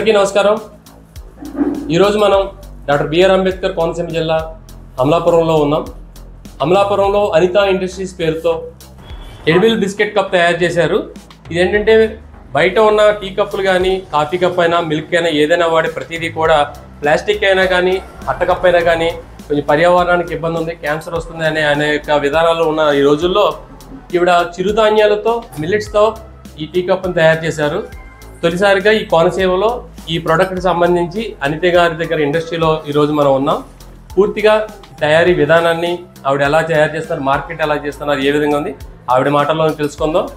అందరికీ నమస్కారం. ఈరోజు మనం డాక్టర్ బిఆర్ అంబేద్కర్ కోనసీమ జిల్లా అమలాపురంలో ఉన్నాం. అమలాపురంలో అనితా ఇండస్ట్రీస్ పేరుతో ఎడిబుల్ బిస్కెట్ కప్ తయారు చేశారు. ఇదేంటంటే బయట ఉన్న టీ కప్పులు కానీ కాఫీ కప్ అయినా మిల్క్ అయినా ఏదైనా వాడే ప్రతిదీ కూడా ప్లాస్టిక్ అయినా కానీ అట్ట కప్ అయినా కానీ కొంచెం పర్యావరణానికి ఇబ్బంది ఉంది, క్యాన్సర్ వస్తుంది అనే అనేక విధానాలు ఉన్న ఈ రోజుల్లో ఈవిడ చిరుధాన్యాలతో మిల్లెట్స్తో ఈ టీ కప్ను తయారు చేశారు. తొలిసారిగా ఈ కోనసీమలో ఈ ప్రోడక్ట్కి సంబంధించి అనిత గారి దగ్గర ఇండస్ట్రీలో ఈరోజు మనం ఉన్నాం. పూర్తిగా తయారీ విధానాన్ని ఆవిడ ఎలా తయారు చేస్తున్నారు, మార్కెట్ ఎలా చేస్తున్నారు, ఏ విధంగా ఉంది ఆవిడ మాటల్లో తెలుసుకుందాం.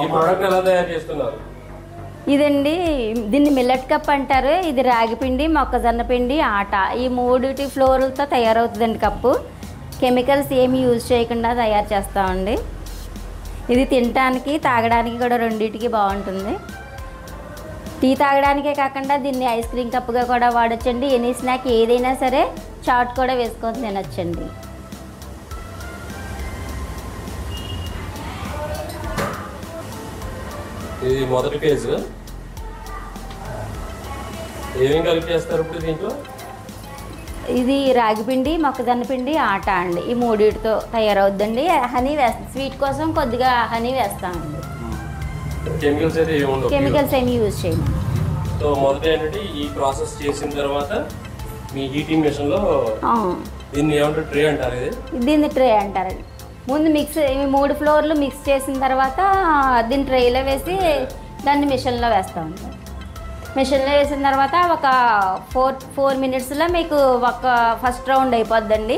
ఈ ప్రోడక్ట్ ఎలా తయారు చేస్తున్నారు? ఇదండి, దీన్ని మిల్లెట్ కప్ అంటారు. ఇది రాగి పిండి, మొక్కజొన్న పిండి, ఆట ఈ మూడిటి ఫ్లోర్లతో తయారవుతుందండి కప్పు. కెమికల్స్ ఏమి యూజ్ చేయకుండా తయారు చేస్తామండి. ఇది తినడానికి తాగడానికి కూడా రెండింటికి బాగుంటుంది. టీ తాగడానికే కాకుండా దీన్ని ఐస్ క్రీమ్ కప్పుగా కూడా వాడచ్చండి. ఎనీ స్నాక్ ఏదైనా సరే చాట్ కూడా వేసుకొని తినొచ్చండి. ఇది మొదటి ఫేజ్. ఏమేమి కలిపి చేస్తారు ఇప్పుడు దీంట్లో? ఇది రాగి పిండి, మొక్కజొన్న పిండి, ఆట అండి. ఈ మూడింటితో తయారవుద్దండి. హనీ వేస్తాం, స్వీట్ కోసం కొద్దిగా హనీ వేస్తామండి. కెమికల్స్ అయితే ఏమి ఉండవు, కెమికల్స్ ఏమి యూజ్ చేయము. సో మొదట ఏంటంటే ఈ ప్రాసెస్ చేసిన తర్వాత మీ హీటింగ్ మెషిన్లో దీన్ని ఏమంటారు, ట్రే అంటారు. దీన్ని ట్రే అంటారండి. ముందు మిక్స్ 3 ఫ్లోర్లు మిక్స్ చేసిన తర్వాత దీన్ని ట్రేలో వేసి దాన్ని మిషన్లో వేస్తామండి. మిషన్లో వేసిన తర్వాత ఒక 4 మినిట్స్లో మీకు ఒక ఫస్ట్ రౌండ్ అయిపోద్దండి.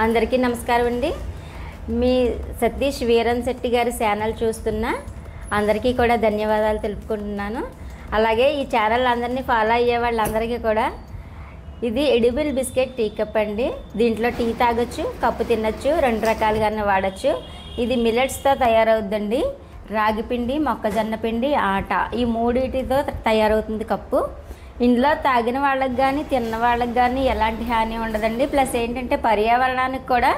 అందరికీ నమస్కారం అండి. మీ సతీష్ వీరన్ శెట్టి గారి ఛానల్ చూస్తున్న అందరికీ కూడా ధన్యవాదాలు తెలుపుకుంటున్నాను. అలాగే ఈ ఛానల్ అందరినీ ఫాలో అయ్యే వాళ్ళందరికీ కూడా ఇది ఎడిబుల్ బిస్కెట్ టీ కప్ అండి. దీంట్లో టీ తాగొచ్చు, కప్పు తినచ్చు, 2 రకాలుగానే వాడచ్చు. ఇది మిల్లెట్స్తో తయారవుద్దండి. రాగి పిండి, మొక్కజొన్న పిండి, ఆట ఈ మూడింటితో తయారవుతుంది కప్పు. ఇందులో తాగిన వాళ్ళకి కానీ తిన్న వాళ్ళకి కానీ ఎలాంటి హాని ఉండదండి. ప్లస్ ఏంటంటే పర్యావరణానికి కూడా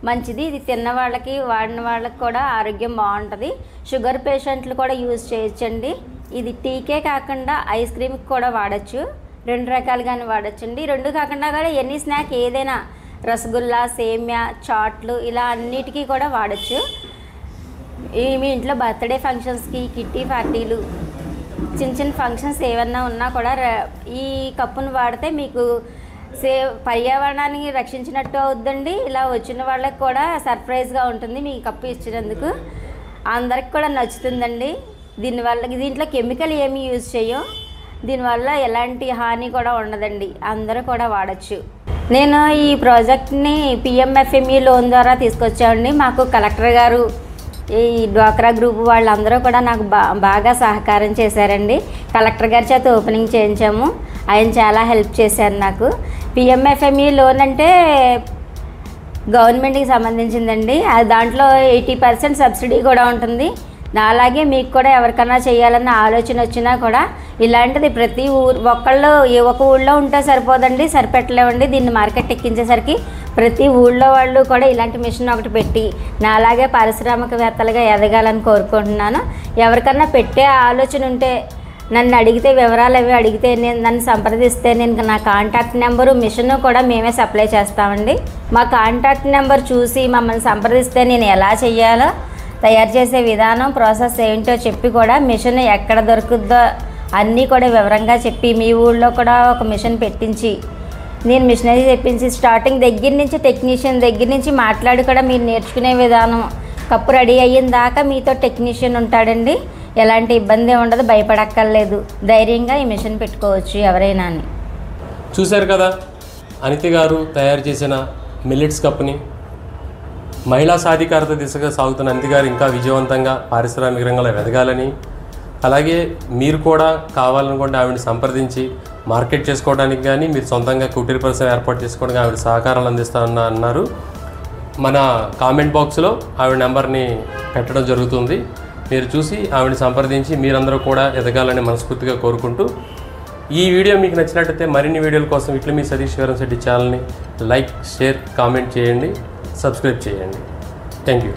మంచిది. ఇది తిన్న వాళ్ళకి వాడిన వాళ్ళకి కూడా ఆరోగ్యం బాగుంటుంది. షుగర్ పేషెంట్లు కూడా యూజ్ చేయొచ్చండి. ఇది టీకే కాకుండా ఐస్ క్రీమ్కి కూడా వాడచ్చు, 2 రకాలుగానే వాడచ్చండి. 2 కాకుండా కూడా ఎనీ స్నాక్ ఏదైనా రసగుల్లా, సేమ్యా, చాట్లు ఇలా అన్నిటికీ కూడా వాడచ్చు. మీ ఇంట్లో బర్త్డే ఫంక్షన్స్కి, కిట్టి పార్టీలు, చిన్న చిన్న ఫంక్షన్స్ ఏమన్నా ఉన్నా కూడా ఈ కప్పును వాడితే మీకు పర్యావరణాన్ని రక్షించినట్టు అవుద్దండి. ఇలా వచ్చిన వాళ్ళకి కూడా సర్ప్రైజ్గా ఉంటుంది మీ కప్పు ఇచ్చినందుకు. అందరికి కూడా నచ్చుతుందండి. దీంట్లో కెమికల్ ఏమీ యూజ్ చేయం. దీనివల్ల ఎలాంటి హాని కూడా ఉండదండి. అందరూ కూడా వాడచ్చు. నేను ఈ ప్రాజెక్ట్ని PMFME లోన్ ద్వారా తీసుకొచ్చామండి. మాకు కలెక్టర్ గారు, ఈ డ్వాక్రా గ్రూప్ వాళ్ళందరూ కూడా నాకు బాగా సహకారం చేశారండి. కలెక్టర్ గారి చేత ఓపెనింగ్ చేయించాము. ఆయన చాలా హెల్ప్ చేశారు నాకు. PMFME లోన్ అంటే గవర్నమెంట్కి సంబంధించిందండి. దాంట్లో 80% సబ్సిడీ కూడా ఉంటుంది. అలాగే మీకు కూడా ఎవరికైనా చేయాలన్న ఆలోచన వచ్చినా కూడా ఇలాంటిది ప్రతి ఒక్కళ్ళు ఒక ఊళ్ళో ఉంటే సరిపోదండి, సరిపెట్టలేమండి. దీన్ని మార్కెట్ ఎక్కించేసరికి ప్రతి ఊళ్ళో వాళ్ళు కూడా ఇలాంటి మిషన్ ఒకటి పెట్టి నాలాగే పారిశ్రామికవేత్తలుగా ఎదగాలని కోరుకుంటున్నాను. ఎవరికన్నా పెట్టే ఆలోచన ఉంటే నన్ను అడిగితే, వివరాలు అవి అడిగితే, నన్ను సంప్రదిస్తే నేను నా కాంటాక్ట్ నెంబరు, మిషన్ కూడా మేమే సప్లై చేస్తామండి. మా కాంటాక్ట్ నెంబర్ చూసి మమ్మల్ని సంప్రదిస్తే నేను ఎలా చేయాలో, తయారు చేసే విధానం, ప్రాసెస్ ఏంటో చెప్పి కూడా మిషన్ ఎక్కడ దొరుకుద్దో అన్నీ కూడా వివరంగా చెప్పి మీ ఊళ్ళో కూడా ఒక మిషన్ పెట్టించి నేను మిషనరీ తెప్పించి స్టార్టింగ్ దగ్గర నుంచి టెక్నీషియన్ దగ్గర నుంచి మాట్లాడి కూడా మీరు నేర్చుకునే విధానం, కప్పు రెడీ అయిన దాకా మీతో టెక్నీషియన్ ఉంటాడండి. ఎలాంటి ఇబ్బంది ఉండదు, భయపడక్కర్లేదు. ధైర్యంగా ఈ మిషన్ పెట్టుకోవచ్చు ఎవరైనా అని. చూశారు కదా అనిత గారు తయారు చేసిన మిల్లెట్స్ కప్ని. మహిళా సాధికారత దిశగా సాగుతున్న అనిత గారు ఇంకా విజయవంతంగా పారిశ్రామిక రంగంలో ఎదగాలని, అలాగే మీరు కూడా కావాలనుకుంటే ఆవిడని సంప్రదించి మార్కెట్ చేసుకోవడానికి కానీ మీరు సొంతంగా కుటీర పరిశ్రమ ఏర్పాటు చేసుకోవడానికి ఆవిడ సహకారాలు అందిస్తానన్నారు. మన కామెంట్ బాక్స్లో ఆవిడ నెంబర్ని పెట్టడం జరుగుతుంది. మీరు చూసి ఆవిడని సంప్రదించి మీరందరూ కూడా ఎదగాలని మనస్ఫూర్తిగా కోరుకుంటూ, ఈ వీడియో మీకు నచ్చినట్లయితే మరిన్ని వీడియోల కోసం ఇట్లా మీ సతీష్ వీరంశెట్టి ఛానల్ని లైక్, షేర్, కామెంట్ చేయండి, సబ్స్క్రైబ్ చేయండి. Thank you.